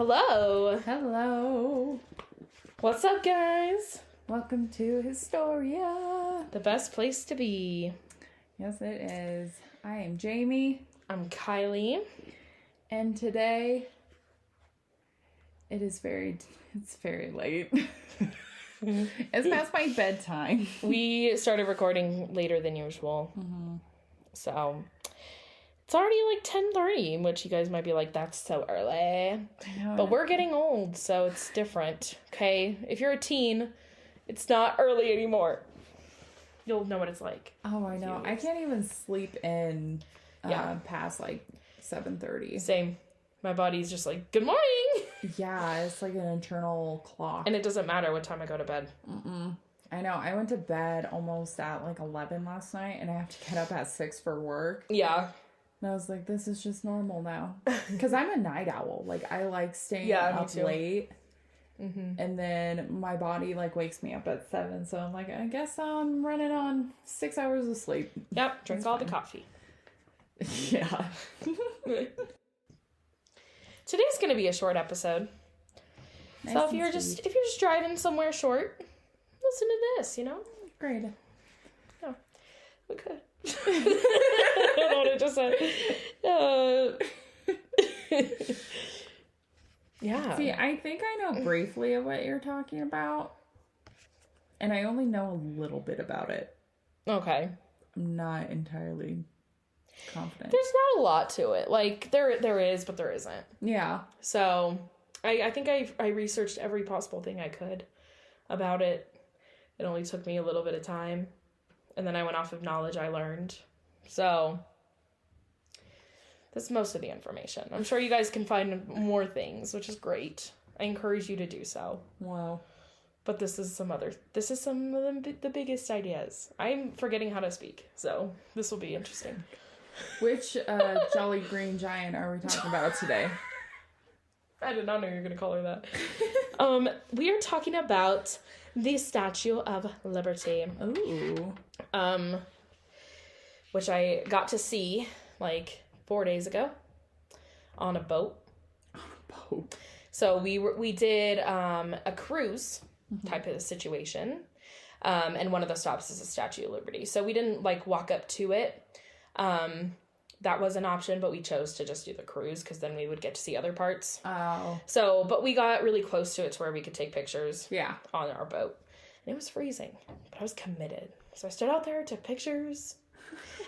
Hello. Hello. What's up, guys? Welcome to Historia. The best place to be. Yes, it is. I am Jamie. I'm Kiley. And today, it's very late. It's past my bedtime. We started recording later than usual. Mm-hmm. So, it's already like 10:30, which you guys might be like, that's so early. But we're getting old, so it's different. Okay? If you're a teen, it's not early anymore. You'll know what it's like. Oh, I know. I can't even sleep in past like 7:30. Same. My body's just like, good morning! Yeah, it's like an internal clock. And it doesn't matter what time I go to bed. I know. I went to bed almost at like 11 last night, and I have to get up at 6 for work. Yeah. And I was like, this is just normal now. Because I'm a night owl. Like, I like staying me up too. late. Mm-hmm. And then my body, like, wakes me up at 7. So I'm like, I guess I'm running on 6 hours of sleep. Yep. Drink all the coffee. Yeah. Today's going to be a short episode. Nice So if and you're sweet. just driving somewhere short, listen to this, you know? Great. Yeah. Okay. I don't know what I just said. Yeah. See, I think I know briefly of what you're talking about. And I only know a little bit about it. Okay. I'm not entirely confident. There's not a lot to it. Like, there is, but there isn't. Yeah. So, I think I researched every possible thing I could about it. It only took me a little bit of time. And then I went off of knowledge I learned. So, that's most of the information. I'm sure you guys can find more things, which is great. I encourage you to do so. Wow. But this is some of the biggest ideas. I'm forgetting how to speak, so this will be interesting. Which Jolly Green Giant are we talking about today? I did not know you were going to call her that. We are talking about the Statue of Liberty. Ooh. Which I got to see like 4 days ago on a boat. So we did a cruise type of situation. And one of the stops is the Statue of Liberty. So we didn't like walk up to it. That was an option, but we chose to just do the cruise because then we would get to see other parts. Oh. So, but we got really close to it to where we could take pictures on our boat. And it was freezing, but I was committed. So I stood out there, took pictures,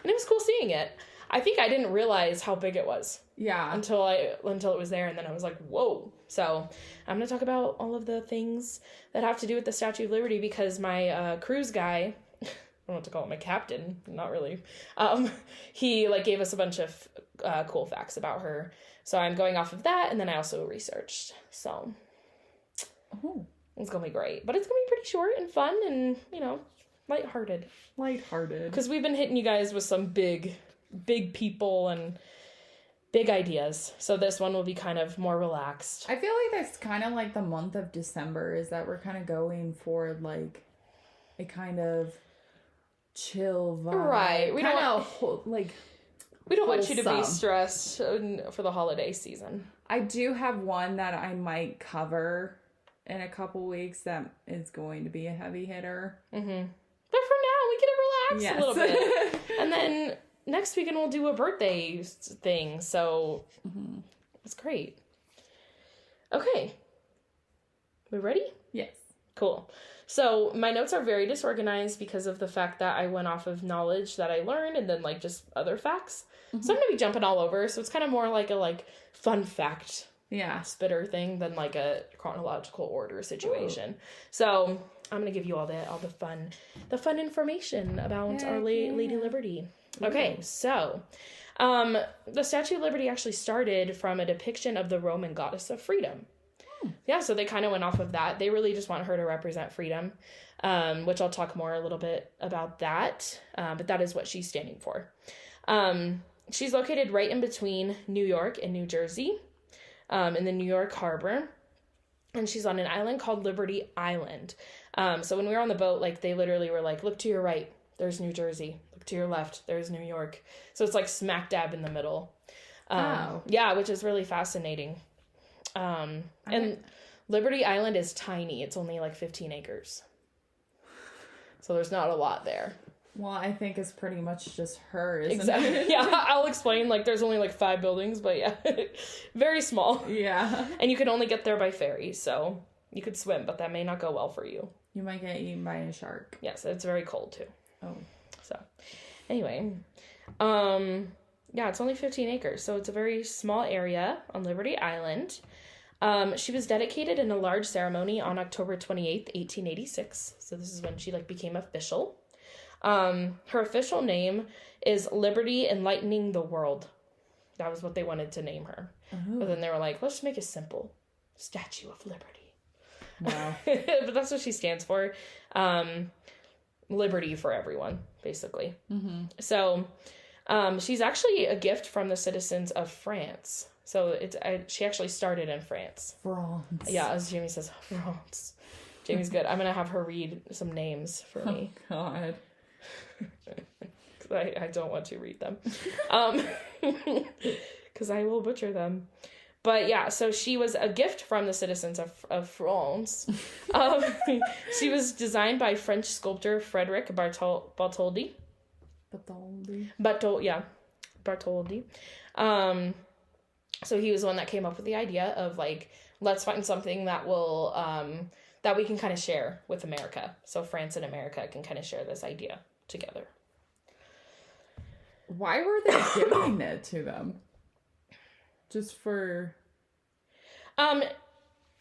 and it was cool seeing it. I think I didn't realize how big it was. Yeah. Until it was there, and then I was like, whoa. So I'm going to talk about all of the things that have to do with the Statue of Liberty because my cruise guy... I don't know what to call him, my captain, not really. He like gave us a bunch of cool facts about her. So I'm going off of that, and then I also researched. So it's gonna be great, but it's gonna be pretty short and fun, and lighthearted. Because we've been hitting you guys with some big people and big ideas. So this one will be kind of more relaxed. I feel like that's kind of like the month of December is that we're kind of going for like a kind of chill vibe. Right. We don't want you to be stressed for the holiday season. I do have one that I might cover in a couple weeks that is going to be a heavy hitter. Mm-hmm. But for now, we get to relax a little bit. And then next weekend we'll do a birthday thing. So it's great. Okay. We ready? Yes. Cool. So my notes are very disorganized because of the fact that I went off of knowledge that I learned and then like just other facts. So I'm going to be jumping all over. So it's kind of more like a fun fact spitter thing than like a chronological order situation. Ooh. So I'm going to give you all the fun information about Our Lady Liberty. Ooh. Okay. So the Statue of Liberty actually started from a depiction of the Roman goddess of freedom. Yeah, so they kind of went off of that. They really just want her to represent freedom, which I'll talk more a little bit about that. But that is what she's standing for. She's located right in between New York and New Jersey, in the New York Harbor. And she's on an island called Liberty Island. So when we were on the boat, like they literally were like, look to your right, there's New Jersey. Look to your left, there's New York. So it's like smack dab in the middle. Yeah, which is really fascinating. And Liberty Island is tiny. It's only like 15 acres. So there's not a lot there. Well, I think it's pretty much just her, isn't Exactly. it? Yeah, I'll explain. Like, there's only like 5 buildings, but yeah, very small. Yeah. And you can only get there by ferry, so you could swim, but that may not go well for you. You might get eaten by a shark. Yes, it's very cold too. Oh. So, anyway, yeah, it's only 15 acres, so it's a very small area on Liberty Island. She was dedicated in a large ceremony on October 28th, 1886. So this is when she like became official. Her official name is Liberty Enlightening the World. That was what they wanted to name her. Oh. But then they were like, let's just make it simple. Statue of Liberty. Wow. But that's what she stands for. Liberty for everyone, basically. Mm-hmm. So she's actually a gift from the citizens of France. So she actually started in France. France. Yeah, as Jamie says, France. Jamie's good. I'm going to have her read some names for me. Oh, God. I don't want to read them. Because I will butcher them. But yeah, so she was a gift from the citizens of France. She was designed by French sculptor Frederic Bartholdi. Bartholdi. So he was the one that came up with the idea of like, let's find something that will that we can kind of share with America. So France and America can kind of share this idea together. Why were they giving it to them? Just for...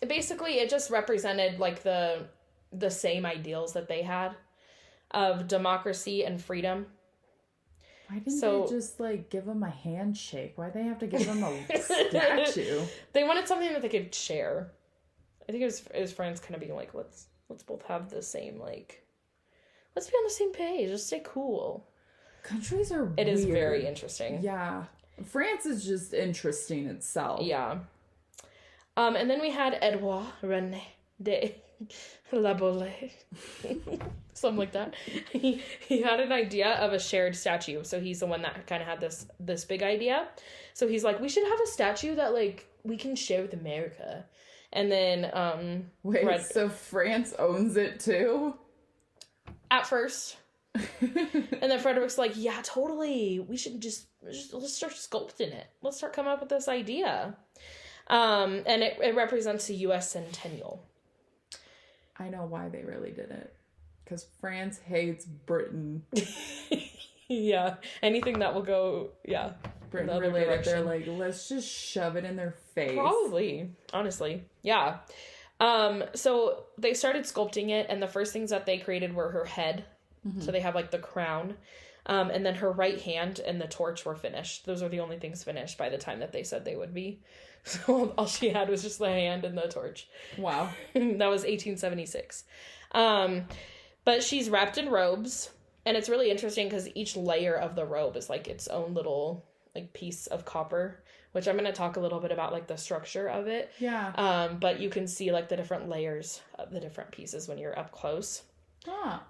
Basically, it just represented, like, the same ideals that they had of democracy and freedom. Why didn't they just, like, give them a handshake? Why'd they have to give them a statue? They wanted something that they could share. I think it was friends kind of being like, let's both have the same, like... Let's be on the same page. Let's stay cool. Countries are weird. It is very interesting. Yeah. France is just interesting itself. Yeah. And then we had Edouard René de La Bollée. Something like that. He had an idea of a shared statue. So he's the one that kind of had this big idea. So he's like, we should have a statue that, like, we can share with America. And then... Wait, so France owns it too? At first. And then Frederick's like, yeah, totally. We should just let's start sculpting it. Let's start coming up with this idea. And it represents the U.S. centennial. I know why they really did it. Because France hates Britain. Yeah. Anything that will go, yeah. Britain related. Direction. They're like, let's just shove it in their face. Probably. Honestly. Yeah. So they started sculpting it, and the first things that they created were her head. Mm-hmm. So they have, like, the crown. And then her right hand and the torch were finished. Those are the only things finished by the time that they said they would be. So all she had was just the hand and the torch. Wow. That was 1876. But she's wrapped in robes. And it's really interesting because each layer of the robe is, like, its own little, like, piece of copper. Which I'm going to talk a little bit about, like, the structure of it. Yeah. But you can see, like, the different layers of the different pieces when you're up close. Ah.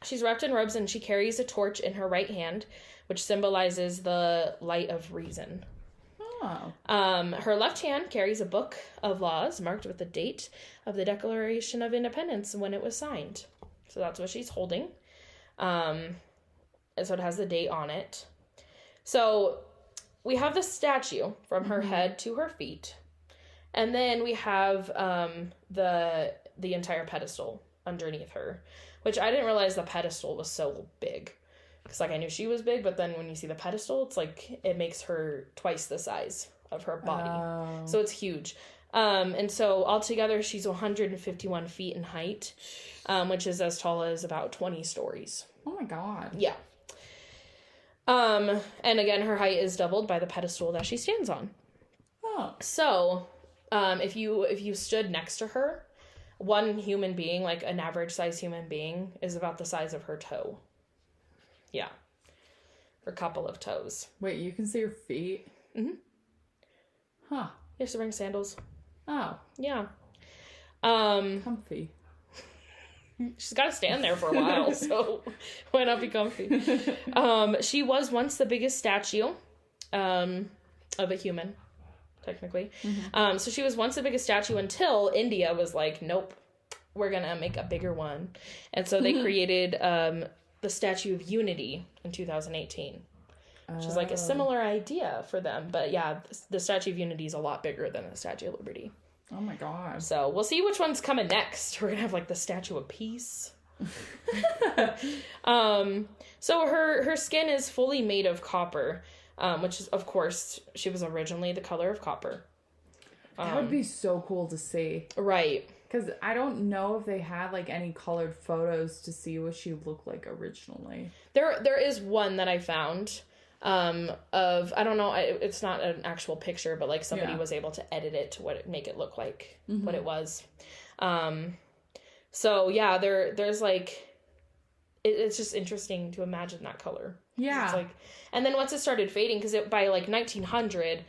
She's wrapped in robes and she carries a torch in her right hand, which symbolizes the light of reason. Oh. Her left hand carries a book of laws marked with the date of the Declaration of Independence when it was signed. So that's what she's holding. And so it has the date on it. So we have the statue from her head to her feet. And then we have the entire pedestal underneath her, which I didn't realize the pedestal was so big. Because, like, I knew she was big, but then when you see the pedestal, it's like it makes her twice the size of her body. Oh. So it's huge. And so altogether, she's 151 feet in height, which is as tall as about 20 stories. Oh my God. Yeah. And again, her height is doubled by the pedestal that she stands on. Oh. So, if you stood next to her, one human being, like an average size human being, is about the size of her toe. Yeah. Or a couple of toes. Wait, you can see her feet? Mm-hmm. Huh. You have to bring sandals. Oh. Yeah. Comfy. She's got to stand there for a while, so why not be comfy? She was once the biggest statue of a human, technically. So she was once the biggest statue until India was like, nope, we're going to make a bigger one. And so they created the Statue of Unity in 2018. Which is like a similar idea for them. But yeah, the Statue of Unity is a lot bigger than the Statue of Liberty. Oh my god. So we'll see which one's coming next. We're going to have like the Statue of Peace. So her skin is fully made of copper, which is, of course, she was originally the color of copper. That would be so cool to see. Right. Because I don't know if they had like any colored photos to see what she looked like originally. There is one that I found. Of, I don't know, it's not an actual picture, but like somebody was able to edit it to make it look like what it was. So yeah, there's like, it's just interesting to imagine that color. Yeah. It's like, and then once it started fading, because by like 1900,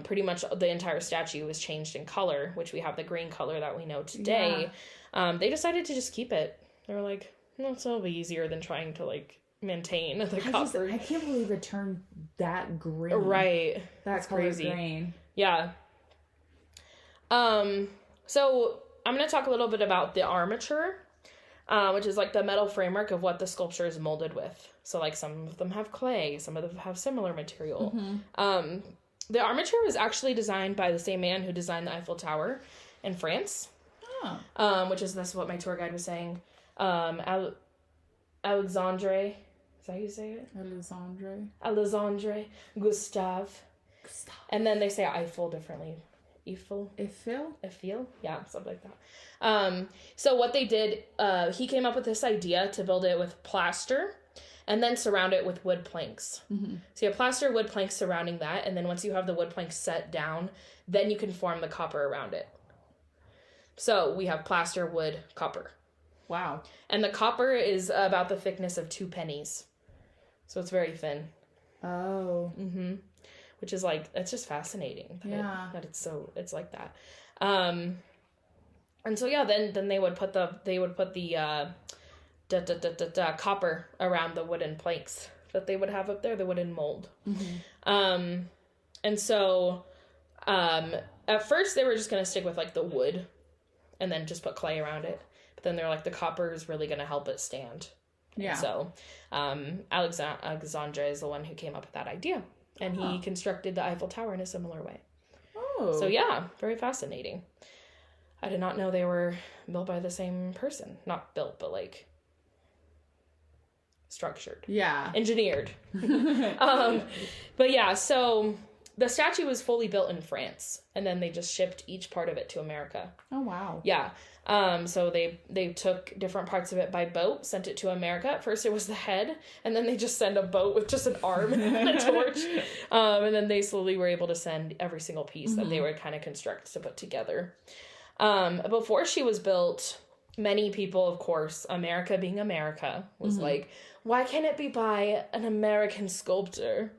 pretty much the entire statue was changed in color, which we have the green color that we know today. They decided to just keep it. They were like, no, it'll be easier than trying to like maintain the copper. I can't believe it turned that green. Right. That's crazy. Green. Yeah. So I'm going to talk a little bit about the armature, which is like the metal framework of what the sculpture is molded with. So like some of them have clay, some of them have similar material. The armature was actually designed by the same man who designed the Eiffel Tower in France. Which is this what my tour guide was saying. Alexandre. Is that how you say it? Alexandre Gustave. And then they say Eiffel differently. Eiffel? Yeah, something like that. So what they did, he came up with this idea to build it with plaster and then surround it with wood planks. So you have plaster, wood planks surrounding that, and then once you have the wood planks set down, then you can form the copper around it. So we have plaster, wood, copper. Wow. And the copper is about the thickness of 2 pennies. So it's very thin. Oh. Which is like, it's just fascinating. That it's like that. And so yeah, then they would put the copper around the wooden planks that they would have up there, the wooden mold. And so at first they were just going to stick with like the wood and then just put clay around it. But then they're like, the copper is really going to help it stand. Yeah. And so Alexandre is the one who came up with that idea. And he constructed the Eiffel Tower in a similar way. Oh. So yeah, very fascinating. I did not know they were built by the same person. Not built, but like structured. Yeah. Engineered. But yeah, so the statue was fully built in France, and then they just shipped each part of it to America. Oh, wow. Yeah. So they took different parts of it by boat, sent it to America. At first it was the head, and then they just sent a boat with just an arm and a torch. And then they slowly were able to send every single piece that they would kind of construct to put together. Before she was built, many people, of course, America being America, was like, why can't it be by an American sculptor?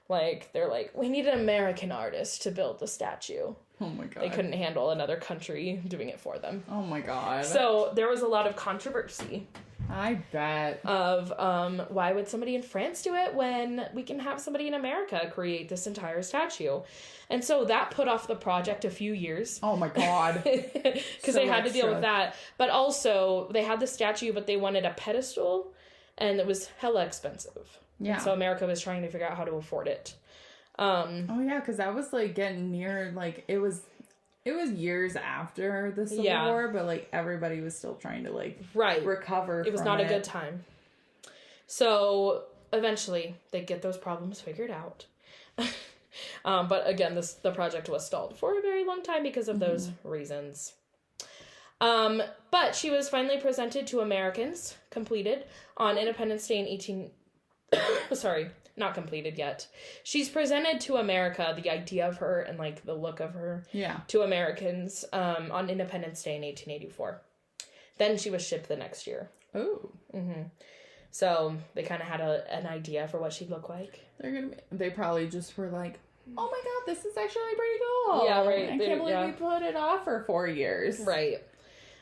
Like, they're like, we need an American artist to build the statue. Oh my god. They couldn't handle another country doing it for them. Oh my god. So there was a lot of controversy. I bet. Of why would somebody in France do it when we can have somebody in America create this entire statue? And so that put off the project a few years. Oh my god. Because they had to deal with that. But also, they had the statue, but they wanted a pedestal, and it was hella expensive. Yeah. And so America was trying to figure out how to afford it. Oh yeah, because that was like getting near, like it was years after the Civil War, but like everybody was still trying to like recover. It was not a good time. So eventually they get those problems figured out. But again, the project was stalled for a very long time because of those reasons. But she was finally presented to Americans, completed on Independence Day in sorry, not completed yet. She's presented to America, the idea of her and like the look of her to Americans on Independence Day in 1884. Then she was shipped the next year. Oh. So they kind of had an idea for what she'd look like. They probably just were like, oh my god, this is actually pretty cool. Yeah, right. I can't believe we put it off for 4 years. Right.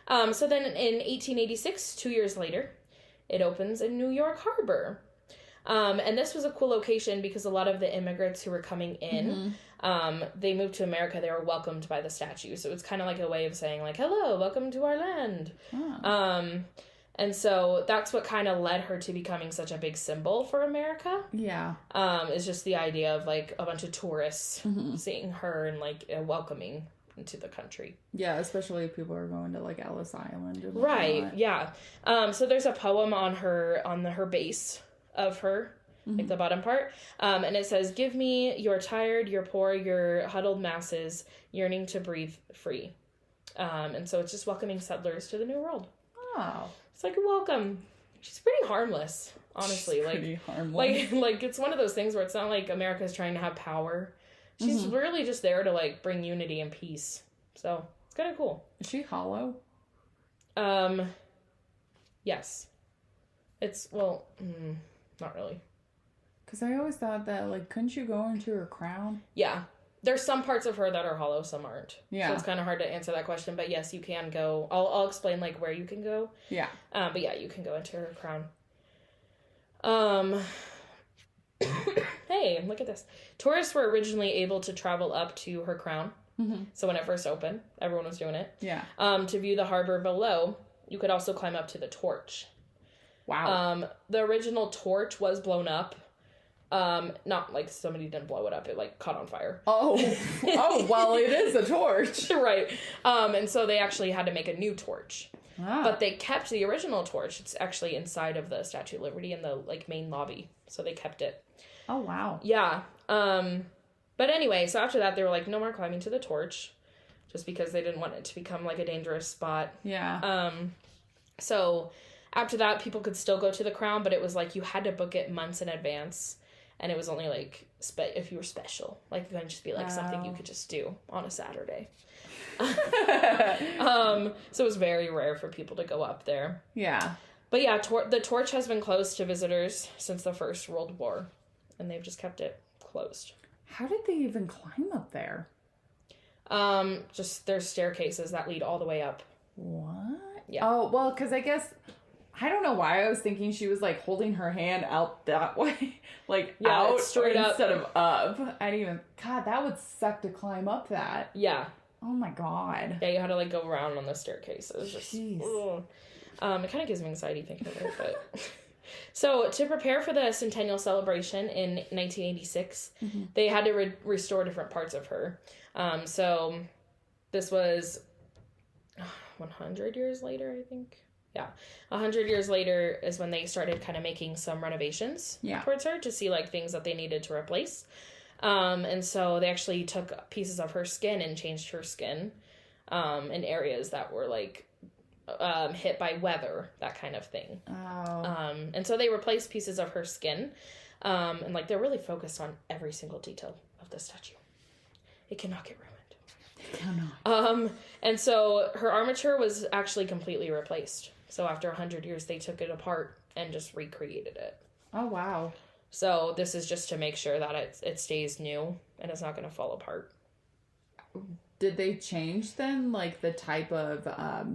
So then in 1886, 2 years later, it opens in New York Harbor. And this was a cool location because a lot of the immigrants who were coming in, they moved to America. They were welcomed by the statue. So it's kind of like a way of saying, like, hello, welcome to our land. Oh. And so that's what kind of led her to becoming such a big symbol for America. Yeah. Is just the idea of, like, a bunch of tourists seeing her and, like, welcoming into the country. Yeah, especially if people are going to, like, Ellis Island. And right, yeah. So there's a poem on her base of her, like the bottom part. And it says, give me your tired, your poor, your huddled masses yearning to breathe free. And so it's just welcoming settlers to the New World. Oh. It's like, welcome. She's pretty harmless, honestly. She's pretty harmless. Like it's one of those things where it's not like America's trying to have power. She's really just there to, like, bring unity and peace. So it's kind of cool. Is she hollow? Yes. It's, well, not really. Because I always thought that, like, couldn't you go into her crown? Yeah. There's some parts of her that are hollow, some aren't. Yeah. So it's kind of hard to answer that question, but yes, you can go. I'll explain, like, where you can go. Yeah. But yeah, you can go into her crown. Hey, look at this. Tourists were originally able to travel up to her crown. So when it first opened, everyone was doing it. Yeah. To view the harbor below, you could also climb up to the torch. Wow. The original torch was blown up. Not like somebody didn't blow it up. It, like, caught on fire. Oh, well, it is a torch. Right. And so they actually had to make a new torch. Ah. But they kept the original torch. It's actually inside of the Statue of Liberty in the, like, main lobby. So they kept it. Oh, wow. Yeah. But anyway, so after that, they were like, no more climbing to the torch. Just because they didn't want it to become, like, a dangerous spot. Yeah. So after that, people could still go to the crown, but it was like you had to book it months in advance. And it was only, like, if you were special. Like, it couldn't just be, like, something you could just do on a Saturday. So it was very rare for people to go up there. Yeah. But yeah, the torch has been closed to visitors since the First World War. And they've just kept it closed. How did they even climb up there? Just there's staircases that lead all the way up. What? Yeah. Oh, well, because I guess... I don't know why I was thinking she was, like, holding her hand out that way. Like, yeah, out straight up instead of up. I didn't even... God, that would suck to climb up that. Yeah. Oh, my God. Yeah, you had to, like, go around on the staircases. Jeez. It kind of gives me anxiety thinking of it, but... So, to prepare for the centennial celebration in 1986, they had to restore different parts of her. So, this was 100 years later, I think. Yeah. 100 years later is when they started kind of making some renovations towards her to see, like, things that they needed to replace. And so they actually took pieces of her skin and changed her skin in areas that were, like, hit by weather, that kind of thing. Oh. And so they replaced pieces of her skin. And, like, they're really focused on every single detail of the statue. It cannot get ruined. And so her armature was actually completely replaced. So after 100 years, they took it apart and just recreated it. Oh, wow. So this is just to make sure that it stays new and it's not going to fall apart. Did they change then, like, the type of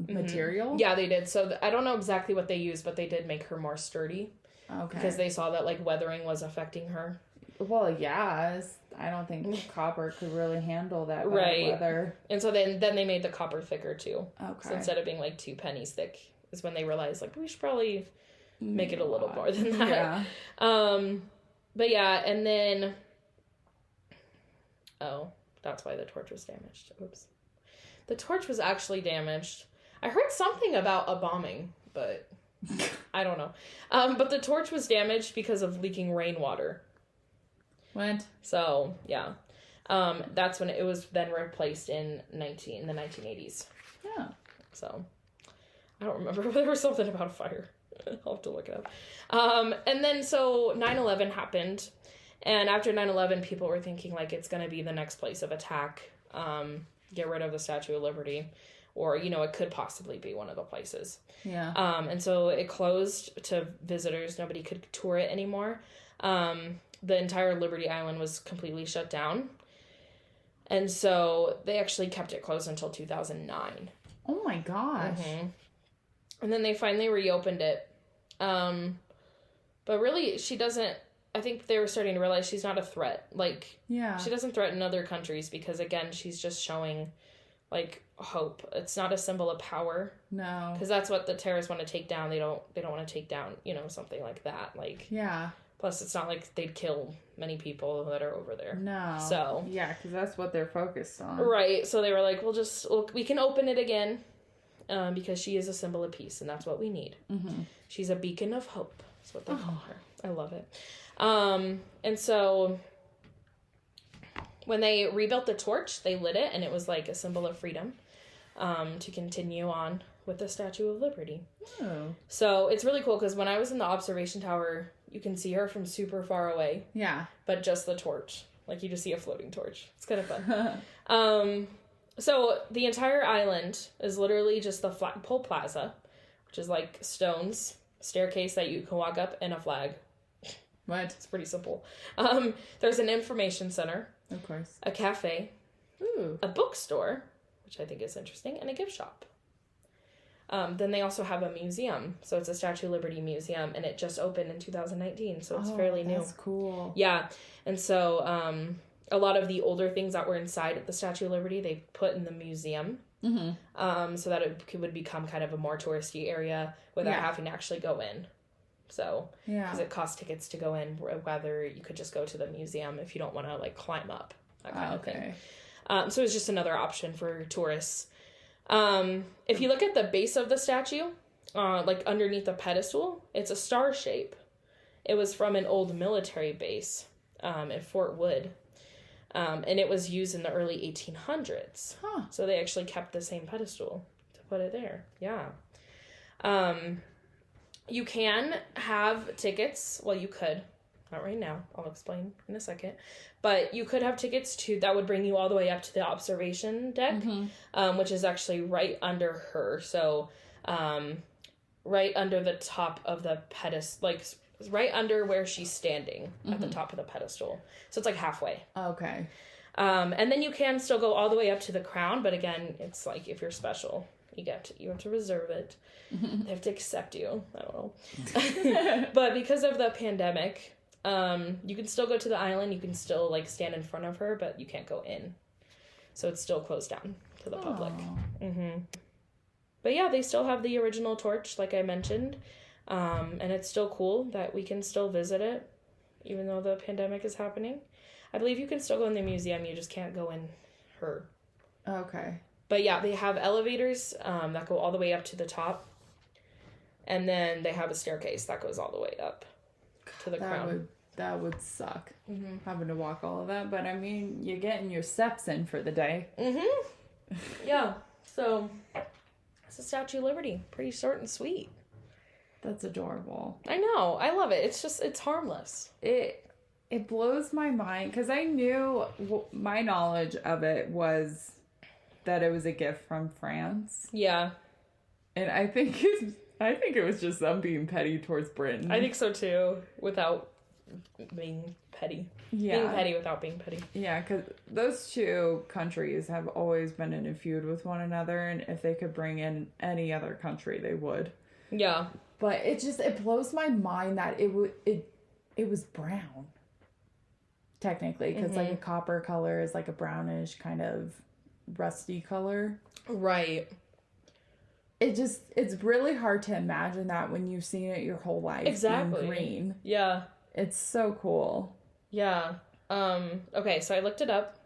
material? Yeah, they did. So I don't know exactly what they used, but they did make her more sturdy. Okay. Because they saw that, like, weathering was affecting her. Well, yeah, I don't think copper could really handle that bad weather. And so then they made the copper thicker, too. Okay. So instead of being, like, 2 pennies thick, is when they realized, like, we should probably make it a little more than that. Yeah. But yeah, and then... Oh, that's why the torch was damaged. Oops. The torch was actually damaged. I heard something about a bombing, but I don't know. But the torch was damaged because of leaking rainwater. What? So, yeah. That's when it was then replaced in the 1980s. Yeah. So, I don't remember, but there was something about a fire. I'll have to look it up. And then, so, 9/11 happened. And after 9/11, people were thinking, like, it's going to be the next place of attack. Get rid of the Statue of Liberty. Or, you know, it could possibly be one of the places. Yeah. And so it closed to visitors. Nobody could tour it anymore. The entire Liberty Island was completely shut down. And so they actually kept it closed until 2009. Oh my gosh. Mm-hmm. And then they finally reopened it. But really, she doesn't... I think they were starting to realize she's not a threat. Like, she doesn't threaten other countries because, again, she's just showing, like, hope. It's not a symbol of power. No. Because that's what the terrorists want to take down. They don't want to take down, something like that. Like, yeah. Plus, it's not like they'd kill many people that are over there. No. So. Yeah, because that's what they're focused on. Right. So they were like, we can open it again because she is a symbol of peace, and that's what we need. Mm-hmm. She's a beacon of hope. That's what they call her. I love it. And so when they rebuilt the torch, they lit it, and it was like a symbol of freedom to continue on with the Statue of Liberty. Oh. So it's really cool because when I was in the observation tower, you can see her from super far away. Yeah. But just the torch. Like, you just see a floating torch. It's kind of fun. So the entire island is literally just the flagpole plaza, which is like stones, staircase that you can walk up, and a flag. What? It's pretty simple. There's an information center. Of course. A cafe. Ooh. A bookstore, which I think is interesting, and a gift shop. Then they also have a museum. So it's a Statue of Liberty museum, and it just opened in 2019, so it's fairly new. That's cool. Yeah. And so a lot of the older things that were inside of the Statue of Liberty, they put in the museum. Mm-hmm. So that it would become kind of a more touristy area without having to actually go in. So, because it costs tickets to go in, whether you could just go to the museum if you don't want to, like, climb up, that kind of thing. So it's just another option for tourists. If you look at the base of the statue, like underneath the pedestal, it's a star shape. It was from an old military base at Fort Wood. And it was used in the early 1800s. Huh. So they actually kept the same pedestal to put it there. Yeah. You can have tickets. Well, you could. Not right now. I'll explain in a second. But you could have tickets that would bring you all the way up to the observation deck, which is actually right under her. So, right under the top of the pedestal, like right under where she's standing at the top of the pedestal. So it's like halfway. Okay. And then you can still go all the way up to the crown, but again, it's like if you're special, you have to reserve it. They have to accept you. I don't know. But because of the pandemic, you can still go to the island. You can still like stand in front of her, but you can't go in. So it's still closed down to the public. But yeah, they still have the original torch, like I mentioned. And it's still cool that we can still visit it, even though the pandemic is happening. I believe you can still go in the museum. You just can't go in her. Okay. But yeah, they have elevators that go all the way up to the top. And then they have a staircase that goes all the way up to the crown. That would suck, having to walk all of that. But, I mean, you're getting your steps in for the day. Yeah. So, it's a Statue of Liberty. Pretty short and sweet. That's adorable. I know. I love it. It's harmless. It blows my mind, because I knew my knowledge of it was that it was a gift from France. Yeah. And I think it was just them being petty towards Britain. I think so too, without being petty. Yeah. Being petty without being petty. Yeah, because those two countries have always been in a feud with one another, and if they could bring in any other country, they would. Yeah. But it blows my mind that it was brown. Technically, because like a copper color is like a brownish kind of rusty color. Right. It's really hard to imagine that when you've seen it your whole life. Exactly. Being green. Yeah. It's so cool. Yeah. Okay, so I looked it up.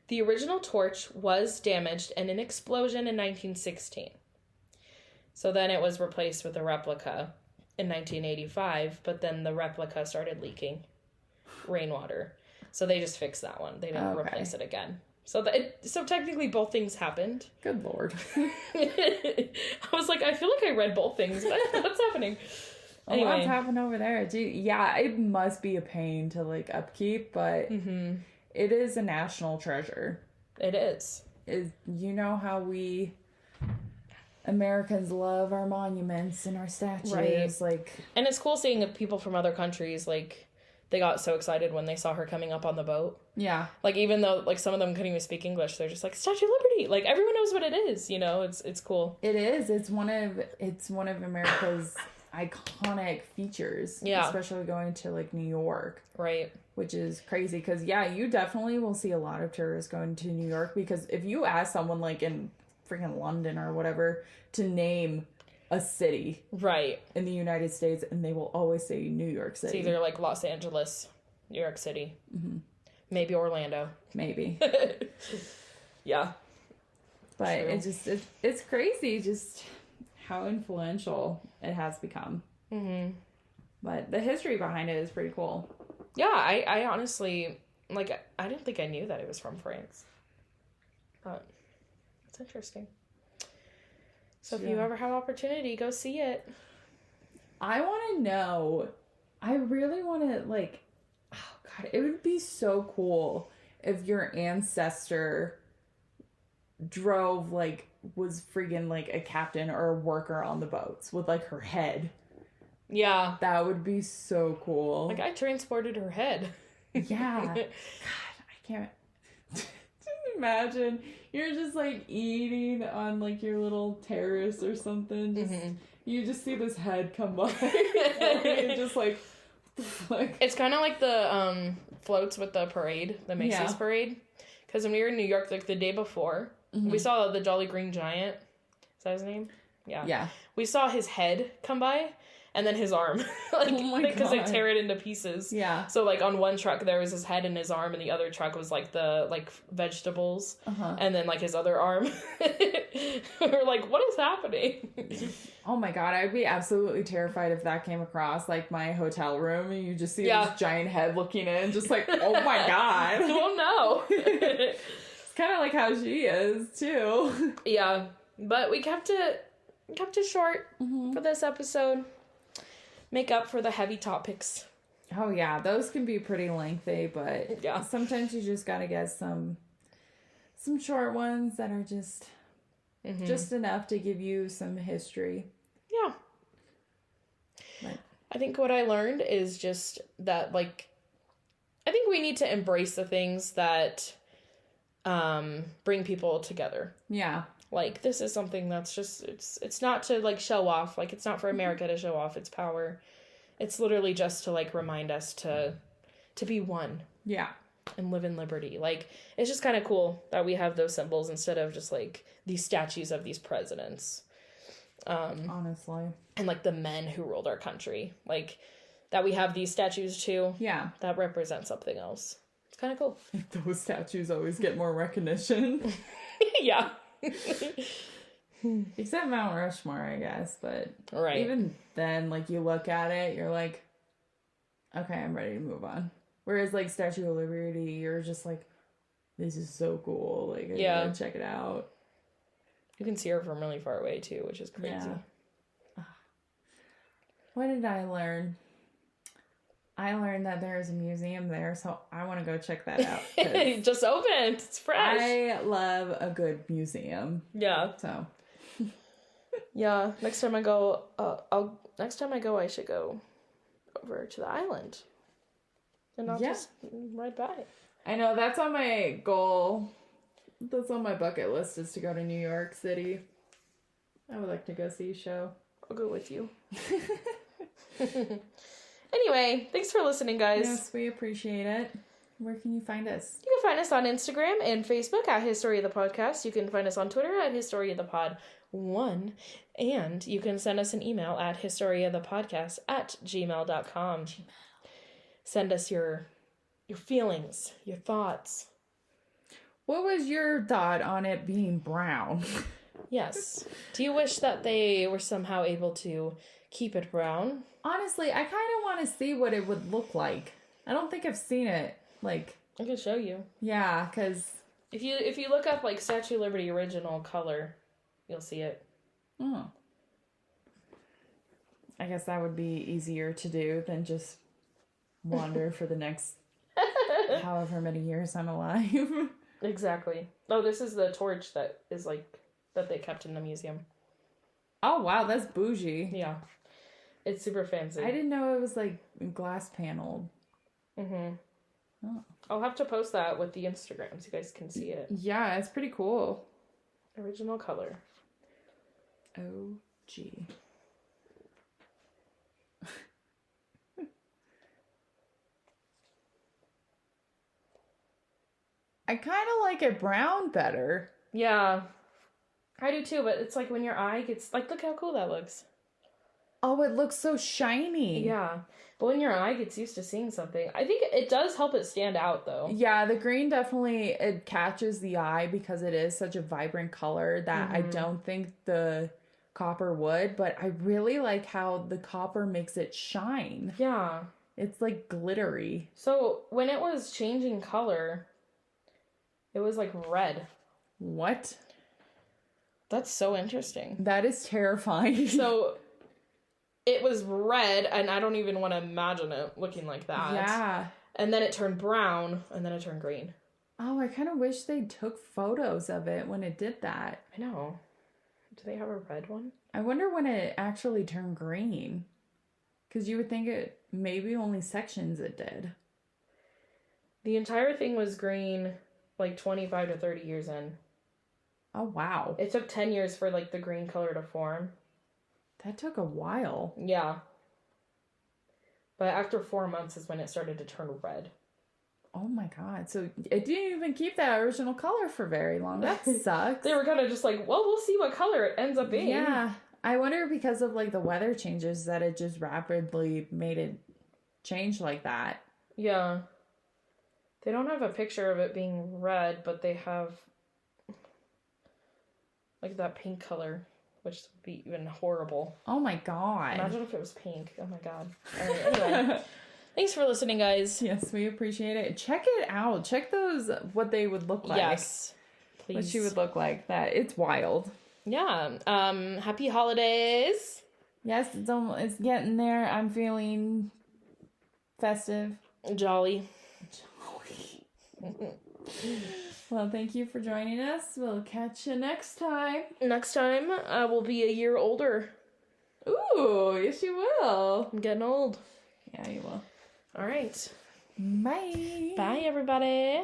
The original torch was damaged in an explosion in 1916. So then it was replaced with a replica in 1985, but then the replica started leaking rainwater. So they just fixed that one. They didn't replace it again. So technically both things happened. Good Lord. I was like, I feel like I read both things, but what's happening? Anyway. What's happening over there? Gee, yeah, it must be a pain to like upkeep, but it is a national treasure. It is. You know how we Americans love our monuments and our statues, right? Like, and it's cool seeing people from other countries like. They got so excited when they saw her coming up on the boat. Yeah. Like, even though, like, some of them couldn't even speak English, they're just like, Statue of Liberty! Like, everyone knows what it is, you know? It's cool. It is. It's one of America's iconic features. Yeah. Especially going to, like, New York. Right. Which is crazy because, yeah, you definitely will see a lot of tourists going to New York because if you ask someone, like, in freaking London or whatever to name a city right in the United States, and they will always say New York City. It's either, like, Los Angeles, New York City. Mm-hmm. Maybe Orlando. Maybe. Yeah. But it's crazy just how influential it has become. Mm-hmm. But the history behind it is pretty cool. Yeah, I honestly, like, I didn't think I knew that it was from France. But it's interesting. So if you ever have opportunity, go see it. I want to know. I really want to, like, oh, God, it would be so cool if your ancestor drove, like, was freaking, like, a captain or a worker on the boats with, like, her head. Yeah. That would be so cool. Like, I transported her head. Yeah. God, I can't. Just imagine you're just, like, eating on, like, your little terrace or something. Just, you just see this head come by. And just, like... It's kind of like the floats with the parade, the Macy's parade. Because when we were in New York, like, the day before, we saw the Jolly Green Giant. Is that his name? Yeah. Yeah. We saw his head come by. And then his arm, like, because they tear it into pieces. Yeah. So, like, on one truck, there was his head and his arm, and the other truck was, like, the, like, vegetables. And then, like, his other arm. We're like, what is happening? Oh, my God. I'd be absolutely terrified if that came across, like, my hotel room, and you just see this giant head looking in, just like, oh, my God. Oh, no. It's kind of like how she is, too. Yeah. But we kept it short for this episode. Make up for the heavy topics. Oh, yeah. Those can be pretty lengthy, but sometimes you just gotta get some short ones that are just enough to give you some history. Yeah. But I think what I learned is just that, like, I think we need to embrace the things that bring people together. Yeah. Like, this is something that's just, it's not to, like, show off. Like, it's not for America to show off its power. It's literally just to, like, remind us to be one. Yeah. And live in liberty. Like, it's just kind of cool that we have those symbols instead of just, like, these statues of these presidents. Honestly. And, like, the men who ruled our country. Like, that we have these statues, too. Yeah. That represent something else. It's kind of cool. Those statues always get more recognition. Yeah. Except Mount Rushmore, I guess, but even then, like, you look at it, you're like, okay, I'm ready to move on. Whereas, like, Statue of Liberty, you're just like, this is so cool, like, I gotta check it out. You can see her from really far away too, which is crazy. Yeah. What did I learn? I learned that there is a museum there, so I want to go check that out. Just opened. It's fresh. I love a good museum. Yeah. So. Yeah. Next time I go, I should go over to the island, and I'll just ride by. I know that's on my goal. That's on my bucket list is to go to New York City. I would like to go see a show. I'll go with you. Anyway, thanks for listening, guys. Yes, we appreciate it. Where can you find us? You can find us on Instagram and Facebook at History of the Podcast. You can find us on Twitter at HistoryofthePod1. And you can send us an email at historyofthepodcast@gmail.com. Send us your feelings, your thoughts. What was your thought on it being brown? Yes. Do you wish that they were somehow able to keep it brown? Honestly, I kind of want to see what it would look like. I don't think I've seen it. Like, I can show you. Yeah, because if you look up, like, Statue of Liberty original color, you'll see it. Oh. I guess that would be easier to do than just wander for the next however many years I'm alive. Exactly. Oh, this is the torch that is, like, that they kept in the museum. Oh, wow, that's bougie. Yeah. It's super fancy. I didn't know it was, like, glass paneled. Mm-hmm. Oh. I'll have to post that with the Instagram so you guys can see it. Yeah, it's pretty cool. Original color. OG. I kind of like it brown better. Yeah. I do too, but it's like when your eye gets, like, look how cool that looks. Oh, it looks so shiny. Yeah. But when your eye gets used to seeing something, I think it does help it stand out, though. Yeah, the green definitely, it catches the eye because it is such a vibrant color that I don't think the copper would, but I really like how the copper makes it shine. Yeah. It's like glittery. So when it was changing color, it was like red. What? That's so interesting. That is terrifying. So it was red, and I don't even want to imagine it looking like that. Yeah. And then it turned brown, and then it turned green. Oh, I kind of wish they took photos of it when it did that. I know. Do they have a red one? I wonder when it actually turned green. Because you would think it maybe only sections it did. The entire thing was green like 25 to 30 years in. Oh, wow. It took 10 years for like the green color to form. That took a while. Yeah. But after 4 months is when it started to turn red. Oh my god. So it didn't even keep that original color for very long. That sucks. They were kind of just like, well, we'll see what color it ends up being. Yeah. I wonder because of like the weather changes that it just rapidly made it change like that. Yeah. They don't have a picture of it being red, but they have like that pink color, which would be even horrible. Oh my god. Imagine if it was pink. Oh my god. All right, anyway. Thanks for listening, guys. Yes, we appreciate it. Check it out. Check those, what they would look like. Yes. Please. What she would look like. That it's wild. Yeah. Happy holidays. Yes, it's getting there. I'm feeling festive. Jolly. Well, thank you for joining us. We'll catch you next time. Next time, we'll be a year older. Ooh, yes you will. I'm getting old. Yeah, you will. All right. Bye. Bye, everybody.